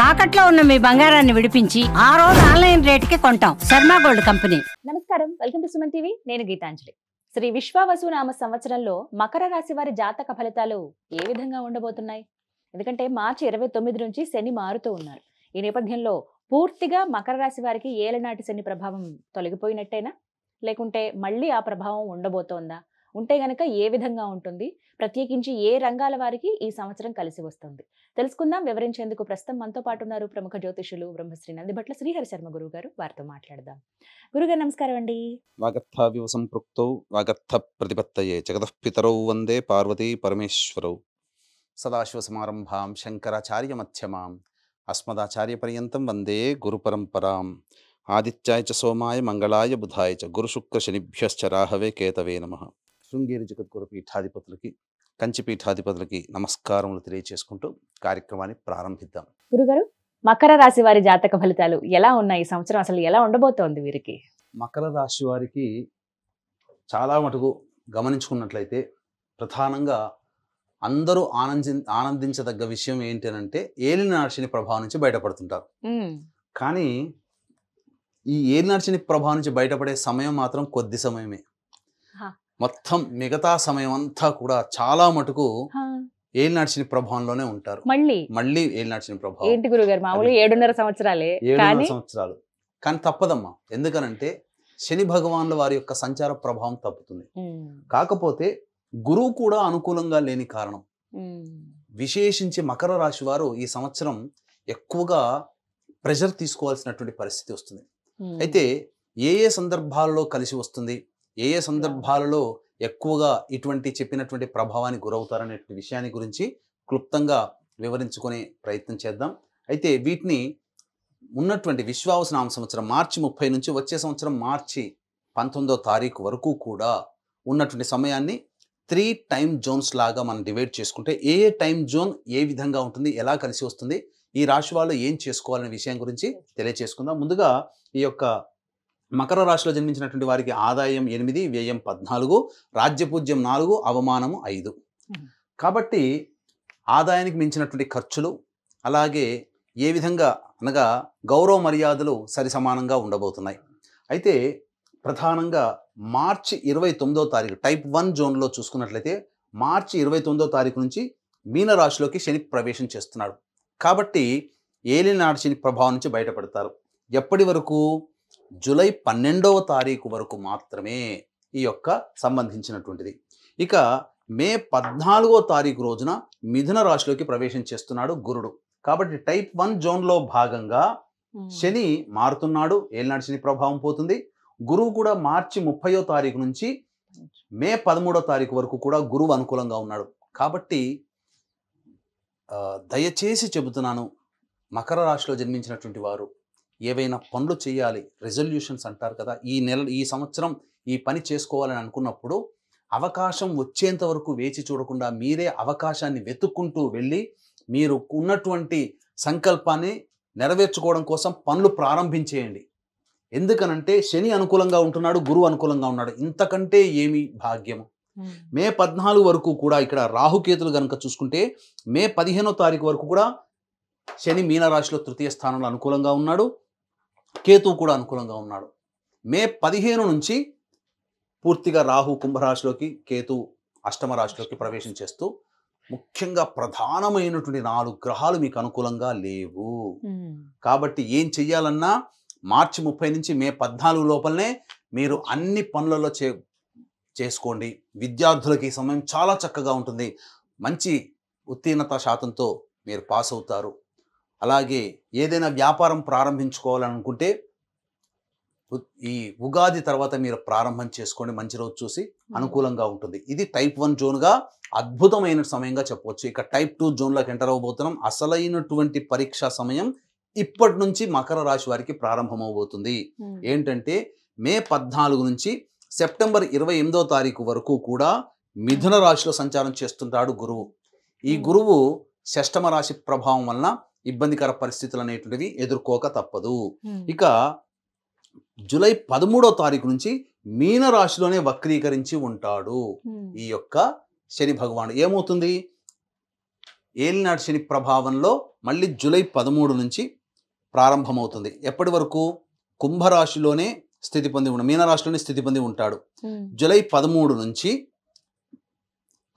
తాకట్లో ఉన్న మీ బంగారాన్ని విడిపించి ఆ రోజు ఆన్లైన్ రేటుకి కొంటాం. Sharma gold company. నమస్కారం, వెల్కమ్ టు సుమన్ టీవీ. నేను గీతాంజలి. శ్రీ విశ్వావసు నామ సంవత్సరంలో మకర రాశి వారి జాతక ఫలితాలు ఏ విధంగా ఉండబోతున్నాయి? ఎందుకంటే మార్చి 29 నుంచి శని మారుతూ ఉన్నారు. ఈ నేపథ్యంలో పూర్తిగా మకర రాశి వారికి ఏలనాటి శని ప్రభావం తొలగిపోయినట్టేనా, లేకుంటే మళ్ళీ ఆ ప్రభావం ఉండబోతోందా? ఉంటే గనక ఏ విధంగా ఉంటుంది? ప్రత్యేకించి ఏ రంగాల వారికి ఈ సంవత్సరం కలిసి వస్తుంది తెలుసుకుందాం. వివరించేందుకు ప్రస్తుతం మనతో పాటు ఉన్నారు ప్రముఖ జ్యోతిషులు బ్రహ్మశ్రీ నందిభట్ల శ్రీహరి శర్మ గురువు గారు. వారితో మాట్లాడదాం. గురుగారు నమస్కారం అండి. వాగర్థావివ సంపృక్తౌ వాగర్థ ప్రతిపత్తయే జగతః పితరౌ వందే పార్వతీ పరమేశ్వరౌ. సదాశివ సమారంభాం శంకరాచార్య మధ్యమాం అస్మదాచార్య పర్యంతం వందే గురు పరంపరాం. ఆదిత్యాయ చ సోమాయ మంగళాయ బుధాయ చ గురు శుక్ర శనిభ్యశ్చ రాహవే కేతవే నమః. శృంగేరి జగద్గురు పీఠాధిపతులకి, కంచి పీఠాధిపతులకి నమస్కారములు తెలియచేసుకుంటూ కార్యక్రమాన్ని ప్రారంభిద్దాం. గురుగారు, మకర రాశి వారి జాతక ఫలితాలు ఎలా ఉన్నాయి? ఈ సంవత్సరం అసలు ఎలా ఉండబోతోంది వీరికి? మకర రాశి వారికి చాలా మటుకు గమనించుకున్నట్లయితే ప్రధానంగా అందరూ ఆనందించదగ్గ విషయం ఏంటి అంటే ఏలినాటి శని ప్రభావం నుంచి బయటపడుతుంటారు. కానీ ఈ ఏలినాటి శని ప్రభావం నుంచి బయటపడే సమయం మాత్రం కొద్ది సమయమే. మొత్తం మిగతా సమయం అంతా కూడా చాలా మటుకు ఏలినాటి శని ప్రభావంలోనే ఉంటారు. మళ్ళీ ఏలినాటి శని ప్రభావం ఏంటి గురుగారు? మామూలు 7.5 సంవత్సరాలే. 7.5 సంవత్సరాలు కానీ తప్పదమ్మా. ఎందుకనంటే శని భగవాన్ల వారి యొక్క సంచార ప్రభావం తప్పుతుంది. కాకపోతే గురువు కూడా అనుకూలంగా లేని కారణం విశేషించి మకర రాశి వారు ఈ సంవత్సరం ఎక్కువగా ప్రెషర్ తీసుకోవాల్సినటువంటి పరిస్థితి వస్తుంది. అయితే ఏ ఏ సందర్భాలలో కలిసి వస్తుంది, ఏ ఏ సందర్భాలలో ఎక్కువగా ఇటువంటి చెప్పినటువంటి ప్రభావానికి గురవుతారనే విషయాన్ని గురించి క్లుప్తంగా వివరించుకునే ప్రయత్నం చేద్దాం. అయితే వీటిని ఉన్నటువంటి విశ్వావసు నామ సంవత్సరం మార్చి 30 నుంచి వచ్చే సంవత్సరం మార్చి 19వ తారీఖు వరకు కూడా ఉన్నటువంటి సమయాన్ని 3 టైమ్ జోన్స్ లాగా మనం డివైడ్ చేసుకుంటే ఏ ఏ టైం జోన్ ఏ విధంగా ఉంటుంది, ఎలా కలిసి వస్తుంది, ఈ రాశి వాళ్ళు ఏం చేసుకోవాలనే విషయం గురించి తెలియచేసుకుందాం. ముందుగా ఈ యొక్క మకర రాశిలో జన్మించినటువంటి వారికి ఆదాయం 8, వ్యయం 14, రాజ్యపూజ్యం 4, అవమానము 5. కాబట్టి ఆదాయానికి మించినటువంటి ఖర్చులు, అలాగే ఏ విధంగా అనగా గౌరవ మర్యాదలు సరి సమానంగా ఉండబోతున్నాయి. అయితే ప్రధానంగా మార్చి 29వ తారీఖు టైప్ 1 జోన్లో చూసుకున్నట్లయితే మార్చి 29వ తారీఖు నుంచి మీనరాశిలోకి శని ప్రవేశం చేస్తున్నాడు. కాబట్టి ఏలినాటి శని ప్రభావం నుంచి బయటపడతారు. ఎప్పటి వరకు? జూలై 12వ తారీఖు వరకు మాత్రమే ఈ యొక్క సంబంధించినటువంటిది. ఇక మే 14వ తారీఖు రోజున మిథున రాశిలోకి ప్రవేశం చేస్తున్నాడు గురుడు. కాబట్టి టైప్ 1 జోన్లో భాగంగా శని మారుతున్నాడు, ఏలినాటి శని ప్రభావం పోతుంది. గురువు కూడా మార్చి 30వ తారీఖు నుంచి మే 13వ తారీఖు వరకు కూడా గురువు అనుకూలంగా ఉన్నాడు. కాబట్టి దయచేసి చెబుతున్నాను, మకర రాశిలో జన్మించినటువంటి వారు ఏవైనా పనులు చేయాలి, రెజల్యూషన్స్ అంటారు కదా, ఈ సంవత్సరం ఈ పని చేసుకోవాలని అనుకున్నప్పుడు అవకాశం వచ్చేంత వరకు వేచి చూడకుండా మీరే అవకాశాన్ని వెతుక్కుంటూ వెళ్ళి మీరు ఉన్నటువంటి సంకల్పాన్ని నెరవేర్చుకోవడం కోసం పనులు ప్రారంభించేయండి. ఎందుకనంటే శని అనుకూలంగా ఉంటున్నాడు, గురువు అనుకూలంగా ఉన్నాడు. ఇంతకంటే ఏమి భాగ్యము. మే 14 వరకు కూడా ఇక్కడ రాహుకేతులు కనుక చూసుకుంటే మే 15వ తారీఖు వరకు కూడా శని మీనరాశిలో 3వ స్థానంలో అనుకూలంగా ఉన్నాడు, కేతువు కూడా అనుకూలంగా ఉన్నాడు. మే 15 నుంచి పూర్తిగా రాహు కుంభరాశిలోకి, కేతు అష్టమ రాశిలోకి ప్రవేశం చేస్తూ ముఖ్యంగా ప్రధానమైనటువంటి 4 గ్రహాలు మీకు అనుకూలంగా లేవు. కాబట్టి ఏం చెయ్యాలన్నా మార్చి 30 నుంచి మే 14 లోపలనే మీరు అన్ని పనులలో చేసుకోండి. విద్యార్థులకి ఈ సమయం చాలా చక్కగా ఉంటుంది. మంచి ఉత్తీర్ణత శాతంతో మీరు పాస్ అవుతారు. అలాగే ఏదైనా వ్యాపారం ప్రారంభించుకోవాలనుకుంటే ఈ ఉగాది తర్వాత మీరు ప్రారంభం చేసుకోండి. మంచి రోజు చూసి అనుకూలంగా ఉంటుంది. ఇది టైప్ 1 జోన్గా అద్భుతమైన సమయంగా చెప్పవచ్చు. ఇక టైప్ 2 జోన్లోకి ఎంటర్ అవ్వబోతున్నాం. అసలైనటువంటి పరీక్షా సమయం ఇప్పటి నుంచి మకర రాశి వారికి ప్రారంభమవబోతుంది. ఏంటంటే మే 14 నుంచి సెప్టెంబర్ 28వ తారీఖు వరకు కూడా మిథున రాశిలో సంచారం చేస్తుంటాడు గురువు. ఈ గురువు షష్టమ రాశి ప్రభావం వలన ఇబ్బందికర పరిస్థితులు అనేటువంటివి ఎదుర్కోక తప్పదు. ఇక జూలై 13వ తారీఖు నుంచి మీన రాశిలోనే వక్రీకరించి ఉంటాడు ఈ యొక్క శని భగవానుడు. ఏమవుతుంది? ఏలినాటి శని ప్రభావంలో మళ్ళీ జూలై 13 నుంచి ప్రారంభమవుతుంది. ఎప్పటి వరకు? కుంభరాశిలోనే స్థితి పొంది మీనరాశిలోనే స్థితి పొంది ఉంటాడు. జూలై 13 నుంచి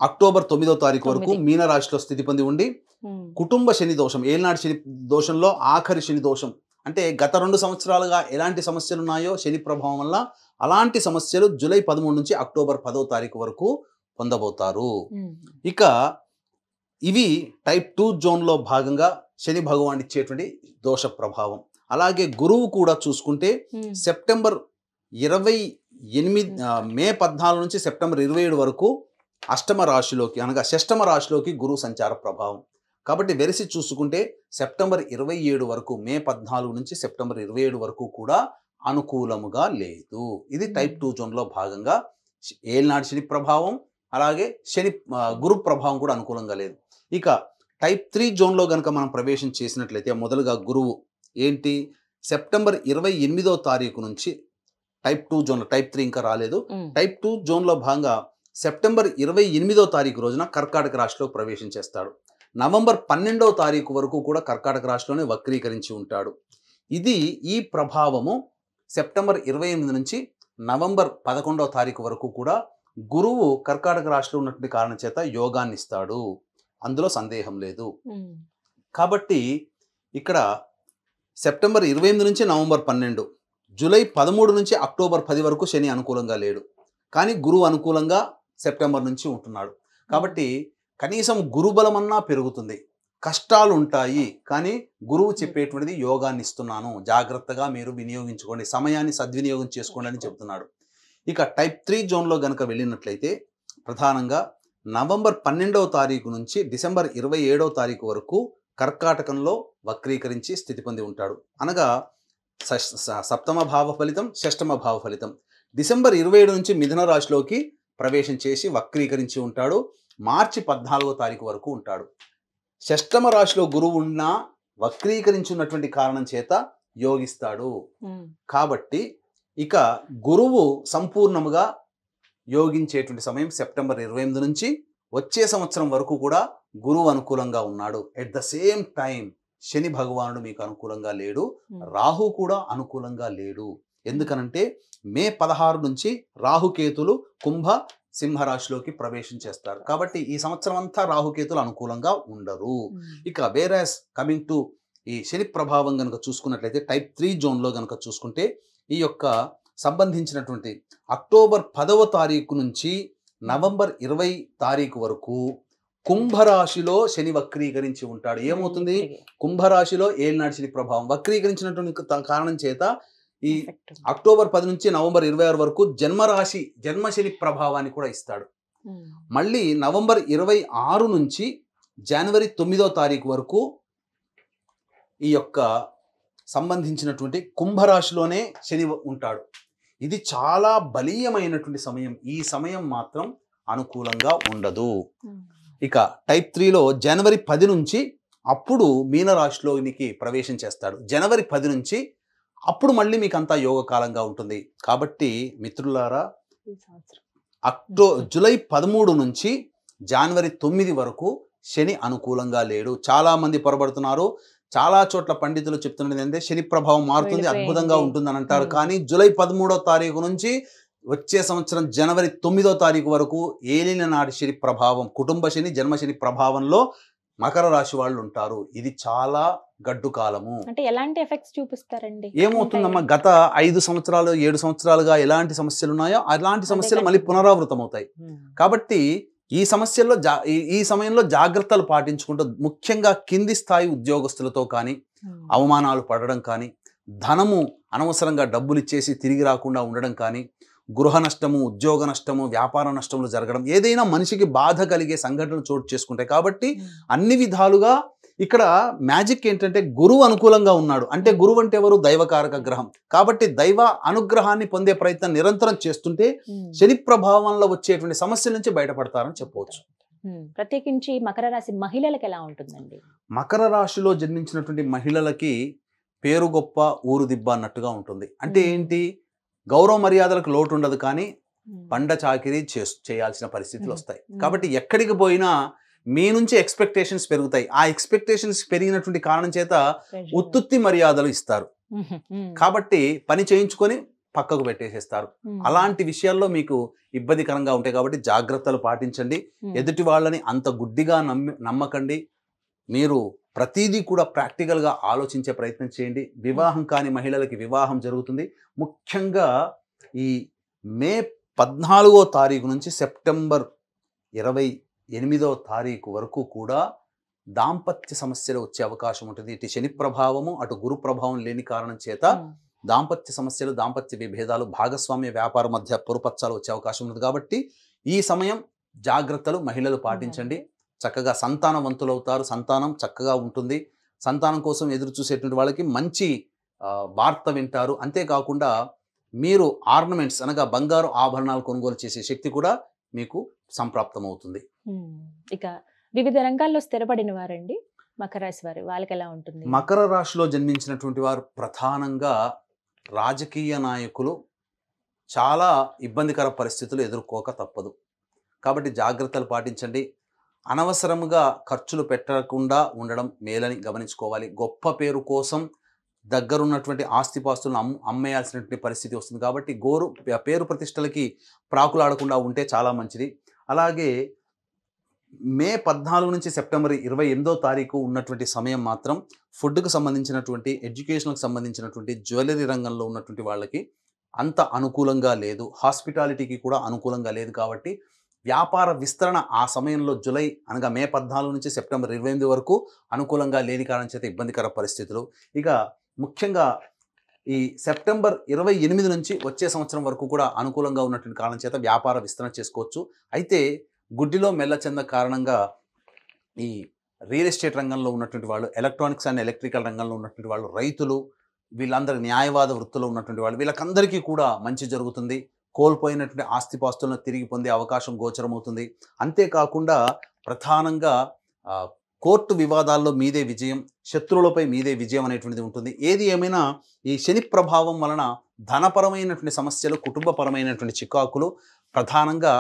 అక్టోబర్ 9వ తారీఖు వరకు మీనరాశిలో స్థితి పొంది ఉండి కుటుంబ శని దోషం, ఏలినాటి శని దోషంలో ఆఖరి శని దోషం, అంటే గత 2 సంవత్సరాలుగా ఎలాంటి సమస్యలు ఉన్నాయో శని ప్రభావం వల్ల అలాంటి సమస్యలు జూలై 13 నుంచి అక్టోబర్ 10వ తారీఖు వరకు పొందబోతారు. ఇక ఇవి టైప్ 2 జోన్లో భాగంగా శని భగవాన్ ఇచ్చేటువంటి దోష ప్రభావం. అలాగే గురువు కూడా చూసుకుంటే సెప్టెంబర్ 28 మే 14 నుంచి సెప్టెంబర్ 27 వరకు అష్టమ రాశిలోకి అనగా షష్టమ రాశిలోకి గురువు సంచార ప్రభావం. కాబట్టి వెరసి చూసుకుంటే సెప్టెంబర్ 27 వరకు, మే 14 నుంచి సెప్టెంబర్ 27 వరకు కూడా అనుకూలముగా లేదు. ఇది టైప్ 2 జోన్లో భాగంగా ఏలినాటి శని ప్రభావం, అలాగే గురు ప్రభావం కూడా అనుకూలంగా లేదు. ఇక టైప్ 3 జోన్లో కనుక మనం ప్రవేశం చేసినట్లయితే మొదలుగా గురువు ఏంటి సెప్టెంబర్ 28వ తారీఖు నుంచి టైప్ 2 జోన్లో, టైప్ 3 ఇంకా రాలేదు, టైప్ 2 జోన్లో భాగంగా సెప్టెంబర్ 28వ తారీఖు రోజున కర్కాటక రాశిలో ప్రవేశం చేస్తాడు. నవంబర్ 12వ తారీఖు వరకు కూడా కర్కాటక రాశిలోనే వక్రీకరించి ఉంటాడు. ఈ ప్రభావము సెప్టెంబర్ 28 నుంచి నవంబర్ 11వ తారీఖు వరకు కూడా గురువు కర్కాటక రాశిలో ఉన్నటువంటి కారణం చేత యోగాన్ని ఇస్తాడు, అందులో సందేహం లేదు. కాబట్టి ఇక్కడ సెప్టెంబర్ 28 నుంచి నవంబర్ 12, జూలై 13 నుంచి అక్టోబర్ 10 వరకు శని అనుకూలంగా లేడు, కానీ గురువు అనుకూలంగా సెప్టెంబర్ నుంచి ఉంటున్నాడు. కాబట్టి కనీసం గురుబలం అన్నా పెరుగుతుంది. కష్టాలు ఉంటాయి, కానీ గురువు చెప్పేటువంటిది యోగాన్ని ఇస్తున్నాను, జాగ్రత్తగా మీరు వినియోగించుకోండి, సమయాన్ని సద్వినియోగం చేసుకోండి అని చెప్తున్నాడు. ఇక టైప్ 3 జోన్లో కనుక వెళ్ళినట్లయితే ప్రధానంగా నవంబర్ 12వ తారీఖు నుంచి డిసెంబర్ 27వ తారీఖు వరకు కర్కాటకంలో వక్రీకరించి స్థితి పొంది ఉంటాడు. అనగా సప్తమ భావ ఫలితం, షష్టమ భావ ఫలితం. డిసెంబర్ 27 నుంచి మిథున రాశిలోకి ప్రవేశం చేసి వక్రీకరించి ఉంటాడు. మార్చి 14వ తారీఖు వరకు ఉంటాడు. షష్టమ రాశిలో గురువు ఉన్నా వక్రీకరించి ఉన్నటువంటి కారణం చేత యోగిస్తాడు. కాబట్టి ఇక గురువు సంపూర్ణముగా యోగించేటువంటి సమయం సెప్టెంబర్ 28 నుంచి వచ్చే సంవత్సరం వరకు కూడా గురువు అనుకూలంగా ఉన్నాడు. ఎట్ ద సేమ్ టైం శని భగవానుడు మీకు అనుకూలంగా లేడు, రాహు కూడా అనుకూలంగా లేడు. ఎందుకనంటే మే 16 నుంచి రాహుకేతులు కుంభ సింహరాశిలోకి ప్రవేశం చేస్తారు. కాబట్టి ఈ సంవత్సరం అంతా రాహుకేతులు అనుకూలంగా ఉండరు. ఇక వేరాస్ కమింగ్ టు ఈ శని ప్రభావం కనుక చూసుకున్నట్లయితే టైప్ 3 జోన్లో కనుక చూసుకుంటే ఈ యొక్క సంబంధించినటువంటి అక్టోబర్ 10వ తారీఖు నుంచి నవంబర్ 20 తారీఖు వరకు కుంభరాశిలో శని వక్రీకరించి ఉంటాడు. ఏమవుతుంది? కుంభరాశిలో ఏలినాటి శని ప్రభావం వక్రీకరించినటువంటి కారణం చేత ఈ అక్టోబర్ 10 నుంచి నవంబర్ 26 వరకు జన్మశని ప్రభావాన్ని కూడా ఇస్తాడు. మళ్ళీ నవంబర్ 26 నుంచి జనవరి 9వ తారీఖు వరకు ఈ యొక్క సంబంధించినటువంటి కుంభరాశిలోనే శని ఉంటాడు. ఇది చాలా బలీయమైనటువంటి సమయం. ఈ సమయం మాత్రం అనుకూలంగా ఉండదు. ఇక టైప్ 3లో జనవరి 10 నుంచి అప్పుడు మీనరాశిలోనికి ప్రవేశం చేస్తాడు. జనవరి 10 నుంచి అప్పుడు మళ్ళీ మీకు అంతా యోగకాలంగా ఉంటుంది. కాబట్టి మిత్రులారా జూలై 13 నుంచి జనవరి 9 వరకు శని అనుకూలంగా లేడు. చాలా మంది పొరబడుతున్నారు. చాలా చోట్ల పండితులు చెప్తున్నది ఏంటంటే శని ప్రభావం మారుతుంది, అద్భుతంగా ఉంటుందని అంటారు. కానీ జూలై 13వ తారీఖు నుంచి వచ్చే సంవత్సరం జనవరి 9వ తారీఖు వరకు ఏలిన నాటి శని ప్రభావం, కుటుంబ శని, జన్మశని ప్రభావంలో మకర రాశి వాళ్ళు ఉంటారు. ఇది చాలా గడ్డు కాలము. అంటే ఎలాంటి ఎఫెక్ట్స్ చూపిస్తారండి? ఏమవుతుందమ్మా, గత 5 సంవత్సరాలు 7 సంవత్సరాలుగా ఎలాంటి సమస్యలు ఉన్నాయో అలాంటి సమస్యలు మళ్ళీ పునరావృతం అవుతాయి. కాబట్టి ఈ సమస్యల్లో ఈ సమయంలో జాగ్రత్తలు పాటించుకుంటూ, ముఖ్యంగా కింది స్థాయి ఉద్యోగస్తులతో కానీ అవమానాలు పడడం కానీ, ధనము అనవసరంగా డబ్బులు ఇచ్చేసి తిరిగి రాకుండా ఉండడం కానీ, గృహ నష్టము, ఉద్యోగ నష్టము, వ్యాపార నష్టములు జరగడం, ఏదైనా మనిషికి బాధ కలిగే సంఘటనలు చోటు చేసుకుంటాయి. కాబట్టి అన్ని విధాలుగా ఇక్కడ మ్యాజిక్ ఏంటంటే గురువు అనుకూలంగా ఉన్నాడు. అంటే గురువు అంటే ఎవరు? దైవకారక గ్రహం. కాబట్టి దైవ అనుగ్రహాన్ని పొందే ప్రయత్నం నిరంతరం చేస్తుంటే శని ప్రభావంలో వచ్చేటువంటి సమస్యల నుంచి బయటపడతారని చెప్పవచ్చు. ప్రత్యేకించి మకర రాశి మహిళలకు ఎలా ఉంటుందండి? మకర రాశిలో జన్మించినటువంటి మహిళలకి పేరు గొప్ప ఊరు దిబ్బ అన్నట్టుగా ఉంటుంది. అంటే ఏంటి? గౌరవ మర్యాదలకు లోటు ఉండదు, కానీ పండ చాకిరీ చేయాల్సిన పరిస్థితులు వస్తాయి. కాబట్టి ఎక్కడికి పోయినా మీ నుంచి ఎక్స్పెక్టేషన్స్ పెరుగుతాయి. ఆ ఎక్స్పెక్టేషన్స్ పెరిగినటువంటి కారణం చేత ఉత్తుత్తి మర్యాదలు ఇస్తారు. కాబట్టి పని చేయించుకొని పక్కకు పెట్టేసేస్తారు. అలాంటి విషయాల్లో మీకు ఇబ్బందికరంగా ఉంటాయి కాబట్టి జాగ్రత్తలు పాటించండి. ఎదుటి వాళ్ళని అంత గుడ్డిగా నమ్మకండి. మీరు ప్రతిదీ కూడా ప్రాక్టికల్గా ఆలోచించే ప్రయత్నం చేయండి. వివాహం కాని మహిళలకి వివాహం జరుగుతుంది. ముఖ్యంగా ఈ మే 14వ తారీఖు నుంచి సెప్టెంబర్ 28వ తారీఖు వరకు కూడా దాంపత్య సమస్యలు వచ్చే అవకాశం ఉంటుంది. ఇటు శని ప్రభావము అటు గురు ప్రభావం లేని కారణం చేత దాంపత్య సమస్యలు, దాంపత్య విభేదాలు, భాగస్వామ్య వ్యాపారం మధ్య పొరుపచ్చాలు వచ్చే అవకాశం ఉంది. కాబట్టి ఈ సమయం జాగ్రత్తలు మహిళలు పాటించండి. చక్కగా సంతానవంతులవుతారు. సంతానం చక్కగా ఉంటుంది. సంతానం కోసం ఎదురు చూసేటువంటి వాళ్ళకి మంచి వార్త వింటారు. అంతేకాకుండా మీరు ఆర్నమెంట్స్ అనగా బంగారు ఆభరణాలు కొనుగోలు చేసే శక్తి కూడా మీకు సంప్రాప్తమవుతుంది. ఇక వివిధ రంగాల్లో స్థిరపడిన వారండి మకర రాశి వారు, వాళ్ళకి ఎలా ఉంటుంది? మకర రాశిలో జన్మించినటువంటి వారు ప్రధానంగా రాజకీయ నాయకులు చాలా ఇబ్బందికర పరిస్థితులు ఎదుర్కోక తప్పదు. కాబట్టి జాగ్రత్తలు పాటించండి. అనవసరముగా ఖర్చులు పెట్టకుండా ఉండడం మేలని గమనించుకోవాలి. గొప్ప పేరు కోసం దగ్గరున్నటువంటి ఆస్తిపాస్తులను అమ్మేయాల్సినటువంటి పరిస్థితి వస్తుంది. కాబట్టి పేరు ప్రతిష్టలకి ప్రాకులాడకుండా ఉంటే చాలా మంచిది. అలాగే మే 14 నుంచి సెప్టెంబర్ 28వ తారీఖు ఉన్నటువంటి సమయం మాత్రం ఫుడ్కు సంబంధించినటువంటి, ఎడ్యుకేషన్కి సంబంధించినటువంటి, జ్యువెలరీ రంగంలో ఉన్నటువంటి వాళ్ళకి అంత అనుకూలంగా లేదు. హాస్పిటాలిటీకి కూడా అనుకూలంగా లేదు. కాబట్టి వ్యాపార విస్తరణ ఆ సమయంలో జూలై అనగా మే 14 నుంచి సెప్టెంబర్ 28 వరకు అనుకూలంగా లేని కారణం చేత ఇబ్బందికర పరిస్థితులు. ఇక ముఖ్యంగా ఈ సెప్టెంబర్ 28 నుంచి వచ్చే సంవత్సరం వరకు కూడా అనుకూలంగా ఉన్నటువంటి కారణం చేత వ్యాపార విస్తరణ చేసుకోవచ్చు. అయితే గుడ్డిలో మెల్లచెంద కారణంగా ఈ రియల్ ఎస్టేట్ రంగంలో ఉన్నటువంటి వాళ్ళు, ఎలక్ట్రానిక్స్ అండ్ ఎలక్ట్రికల్ రంగంలో ఉన్నటువంటి వాళ్ళు, రైతులు, వీళ్ళందరూ న్యాయవాద వృత్తిలో ఉన్నటువంటి వాళ్ళు, వీళ్ళకందరికీ కూడా మంచి జరుగుతుంది. కోల్పోయినటువంటి ఆస్తిపాస్తులను తిరిగి పొందే అవకాశం గోచరమవుతుంది. అంతేకాకుండా ప్రధానంగా కోర్టు వివాదాల్లో మీదే విజయం, శత్రువులపై మీదే విజయం అనేటువంటిది ఉంటుంది. ఏది ఏమైనా ఈ శని ప్రభావం వలన ధనపరమైనటువంటి సమస్యలు, కుటుంబపరమైనటువంటి చికాకులు, ప్రధానంగా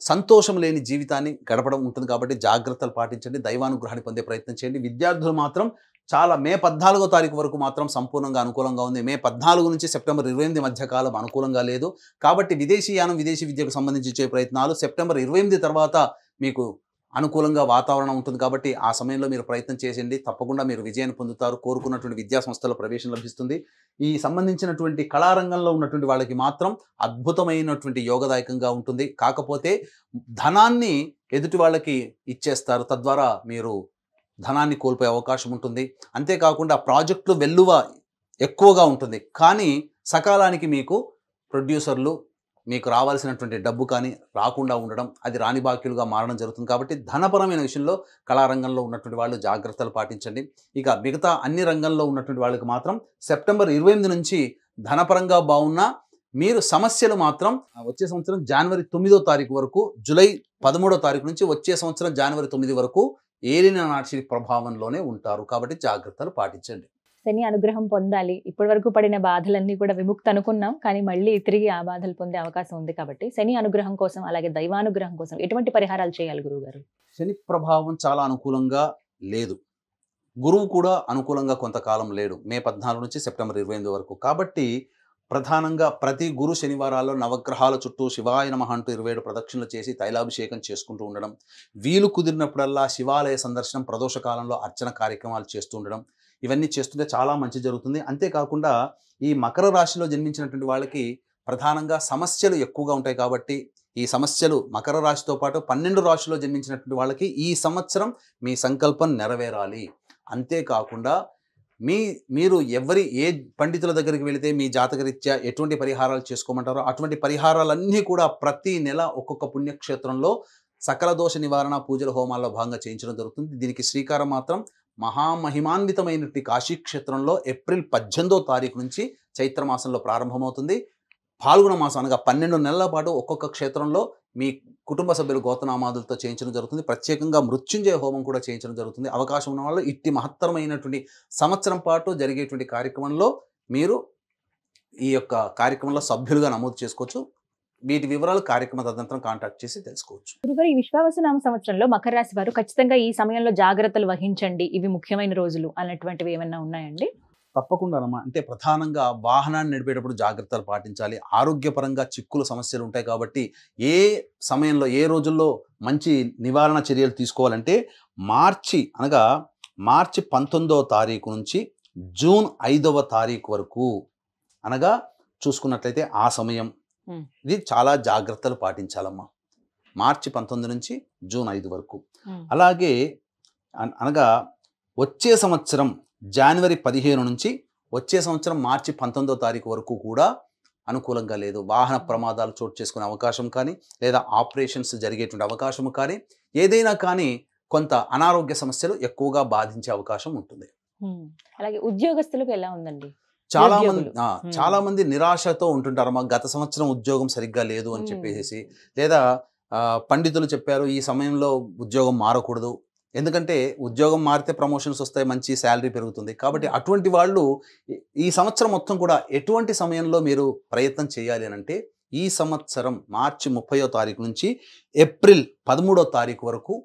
సంతోషం లేని జీవితాన్ని గడపడం ఉంటుంది. కాబట్టి జాగ్రత్తలు పాటించండి. దైవానుగ్రహాన్ని పొందే ప్రయత్నం చేయండి. విద్యార్థులు మాత్రం చాలా మే 14వ తారీఖు వరకు మాత్రం సంపూర్ణంగా అనుకూలంగా ఉంది. మే 14 నుంచి సెప్టెంబర్ 28 మధ్య కాలం అనుకూలంగా లేదు. కాబట్టి విదేశీయానం, విదేశీ విద్యకు సంబంధించి చేసే ప్రయత్నాలు సెప్టెంబర్ 28 తర్వాత మీకు అనుకూలంగా వాతావరణం ఉంటుంది. కాబట్టి ఆ సమయంలో మీరు ప్రయత్నం చేసేయండి. తప్పకుండా మీరు విజయాన్ని పొందుతారు. కోరుకున్నటువంటి విద్యా సంస్థలో ప్రవేశం లభిస్తుంది. ఈ సంబంధించినటువంటి కళారంగంలో ఉన్నటువంటి వాళ్ళకి మాత్రం అద్భుతమైనటువంటి యోగదాయకంగా ఉంటుంది. కాకపోతే ధనాన్ని ఎదుటి వాళ్ళకి ఇచ్చేస్తారు. తద్వారా మీరు ధనాన్ని కోల్పోయే అవకాశం ఉంటుంది. అంతేకాకుండా ప్రాజెక్టులు వెల్లువ ఎక్కువగా ఉంటుంది. కానీ సకాలానికి మీకు ప్రొడ్యూసర్లు మీకు రావాల్సినటువంటి డబ్బు కానీ రాకుండా ఉండడం, అది రాని బాకీలుగా మారడం జరుగుతుంది. కాబట్టి ధనపరమైన విషయంలో కళారంగంలో ఉన్నటువంటి వాళ్ళు జాగ్రత్తలు పాటించండి. ఇక మిగతా అన్ని రంగంలో ఉన్నటువంటి వాళ్ళకి మాత్రం సెప్టెంబర్ 28 నుంచి ధనపరంగా బాగున్నా మీరు సమస్యలు మాత్రం వచ్చే సంవత్సరం జనవరి 9వ తారీఖు వరకు, జూలై 13వ తారీఖు నుంచి వచ్చే సంవత్సరం జనవరి 9 వరకు ఏలిన నాటి ప్రభావంలోనే ఉంటారు. కాబట్టి జాగ్రత్తలు పాటించండి. శని అనుగ్రహం పొందాలి. ఇప్పటి వరకు పడిన బాధలన్నీ కూడా విముక్తి అనుకున్నాం, కానీ మళ్ళీ తిరిగి ఆ బాధలు పొందే అవకాశం ఉంది. కాబట్టి శని అనుగ్రహం కోసం, అలాగే దైవానుగ్రహం కోసం ఎటువంటి పరిహారాలు చేయాలి గురువుగారు? శని ప్రభావం చాలా అనుకూలంగా లేదు. గురువు కూడా అనుకూలంగా కొంతకాలం లేడు, మే 14 నుంచి సెప్టెంబర్ 28 వరకు. కాబట్టి ప్రధానంగా ప్రతి గురు శనివారాల్లో నవగ్రహాల చుట్టూ శివాయ నమః అంటూ 27 ప్రదక్షిణలు చేసి తైలాభిషేకం చేసుకుంటూ ఉండడం, వీలు కుదిరినప్పుడల్లా శివాలయ సందర్శనం, ప్రదోష కాలంలో అర్చన కార్యక్రమాలు చేస్తూ ఉండడం, ఇవన్నీ చేస్తుంటే చాలా మంచి జరుగుతుంది. అంతేకాకుండా ఈ మకర రాశిలో జన్మించినటువంటి వాళ్ళకి ప్రధానంగా సమస్యలు ఎక్కువగా ఉంటాయి. కాబట్టి ఈ సమస్యలు మకర రాశితో పాటు 12 రాశిలో జన్మించినటువంటి వాళ్ళకి ఈ సంవత్సరం మీ సంకల్పం నెరవేరాలి. అంతేకాకుండా మీరు ఏ పండితుల దగ్గరికి వెళితే మీ జాతకరీత్యా ఎటువంటి పరిహారాలు చేసుకోమంటారో అటువంటి పరిహారాలన్నీ కూడా ప్రతి నెల ఒక్కొక్క పుణ్యక్షేత్రంలో సకల దోష నివారణ పూజల హోమాల్లో భాగంగా చేయించడం జరుగుతుంది. దీనికి శ్రీకారం మాత్రం మహామహిమాన్వితమైనటువంటి కాశీక్షేత్రంలో ఏప్రిల్ 18వ తారీఖు నుంచి చైత్రమాసంలో ప్రారంభమవుతుంది. పాల్గొన మాసం అనగా 12 నెలల పాటు ఒక్కొక్క క్షేత్రంలో మీ కుటుంబ సభ్యులు గోతనామాదులతో చేయించడం జరుగుతుంది. ప్రత్యేకంగా మృత్యుంజయ హోమం కూడా చేయించడం జరుగుతుంది. అవకాశం ఉన్న వాళ్ళు ఇట్టి మహత్తరమైనటువంటి సంవత్సరం పాటు జరిగేటువంటి కార్యక్రమంలో మీరు ఈ యొక్క కార్యక్రమంలో సభ్యులుగా నమోదు చేసుకోవచ్చు. వీటి వివరాలు కార్యక్రమ తదనంతరం కాంటాక్ట్ చేసి తెలుసుకోవచ్చు. గురుగారు, ఈ విశ్వావసునామ సంవత్సరంలో మకర రాశి వారు ఖచ్చితంగా ఈ సమయంలో జాగ్రత్తలు వహించండి, ఇవి ముఖ్యమైన రోజులు అన్నటువంటివి ఏమైనా ఉన్నాయండి? తప్పకుండా అమ్మా. అంటే ప్రధానంగా వాహనాన్ని నడిపేటప్పుడు జాగ్రత్తలు పాటించాలి. ఆరోగ్యపరంగా చిక్కులు సమస్యలు ఉంటాయి కాబట్టి ఏ సమయంలో ఏ రోజుల్లో మంచి నివారణ చర్యలు తీసుకోవాలంటే మార్చి 19వ తారీఖు నుంచి జూన్ 5వ తారీఖు వరకు అనగా చూసుకున్నట్లయితే ఆ సమయం ఇది చాలా జాగ్రత్తలు పాటించాలమ్మా. మార్చి 19 నుంచి జూన్ 5 వరకు. అలాగే అనగా వచ్చే సంవత్సరం జనవరి 15 నుంచి వచ్చే సంవత్సరం మార్చి 19వ తారీఖు వరకు కూడా అనుకూలంగా లేదు. వాహన ప్రమాదాలు చోటు చేసుకునే అవకాశం కానీ, లేదా ఆపరేషన్స్ జరిగేటువంటి అవకాశం కానీ, ఏదైనా కానీ కొంత అనారోగ్య సమస్యలు ఎక్కువగా బాధించే అవకాశం ఉంటుంది. అలాగే ఉద్యోగస్తులకు ఎలా ఉందండి? చాలా మంది నిరాశతో ఉంటుంటారు. గత సంవత్సరం ఉద్యోగం సరిగ్గా లేదు అని చెప్పేసి, లేదా పండితులు చెప్పారు ఈ సమయంలో ఉద్యోగం మారకూడదు, ఎందుకంటే ఉద్యోగం మారితే ప్రమోషన్స్ వస్తాయి, మంచి శాలరీ పెరుగుతుంది. కాబట్టి అటువంటి వాళ్ళు ఈ సంవత్సరం మొత్తం కూడా ఎటువంటి సమయంలో మీరు ప్రయత్నం చేయాలి అని అంటే, ఈ సంవత్సరం మార్చి 30వ తారీఖు నుంచి ఏప్రిల్ 13వ తారీఖు వరకు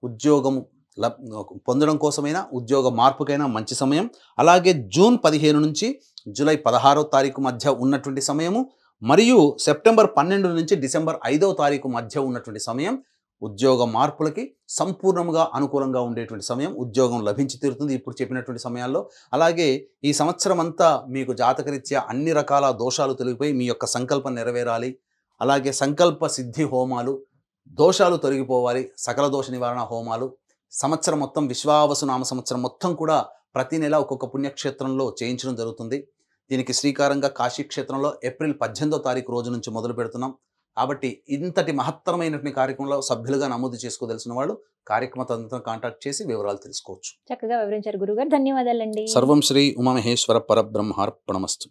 ఉద్యోగం పొందడం కోసమైనా, ఉద్యోగ మార్పుకైనా మంచి సమయం. అలాగే జూన్ 15 నుంచి జూలై 16వ తారీఖు మధ్య ఉన్నటువంటి సమయము, మరియు సెప్టెంబర్ 12 నుంచి డిసెంబర్ 5వ తారీఖు మధ్య ఉన్నటువంటి సమయం ఉద్యోగ మార్పులకి సంపూర్ణంగా అనుకూలంగా ఉండేటువంటి సమయం. ఉద్యోగం లభించి తీరుతుంది ఇప్పుడు చెప్పినటువంటి సమయాల్లో. అలాగే ఈ సంవత్సరం అంతా మీకు జాతకరీత్యా అన్ని రకాల దోషాలు తొలగిపోయి మీ యొక్క సంకల్పం నెరవేరాలి. అలాగే సంకల్ప సిద్ధి హోమాలు, దోషాలు తొలగిపోవాలి, సకల దోష నివారణ హోమాలు సంవత్సరం మొత్తం, విశ్వావసునామ సంవత్సరం మొత్తం కూడా ప్రతి నెల ఒక్కొక్క పుణ్యక్షేత్రంలో చేయించడం జరుగుతుంది. దీనికి శ్రీకారంగా కాశీ క్షేత్రంలో ఏప్రిల్ 18వ తారీఖు రోజు నుంచి మొదలు పెడుతున్నాం. కాబట్టి ఇంతటి మహత్తరమైనటువంటి కార్యక్రమంలో సభ్యులుగా నమోదు చేసుకోదలిసిన వాళ్ళు కార్యక్రమ తదనంతరం కాంటాక్ట్ చేసి వివరాలు తెలుసుకోవచ్చు. చక్కగా వివరించారు గురుగారు, ధన్యవాదాలండి. సర్వం శ్రీ ఉమామహేశ్వర పరబ్రహ్మార్పణమస్తు.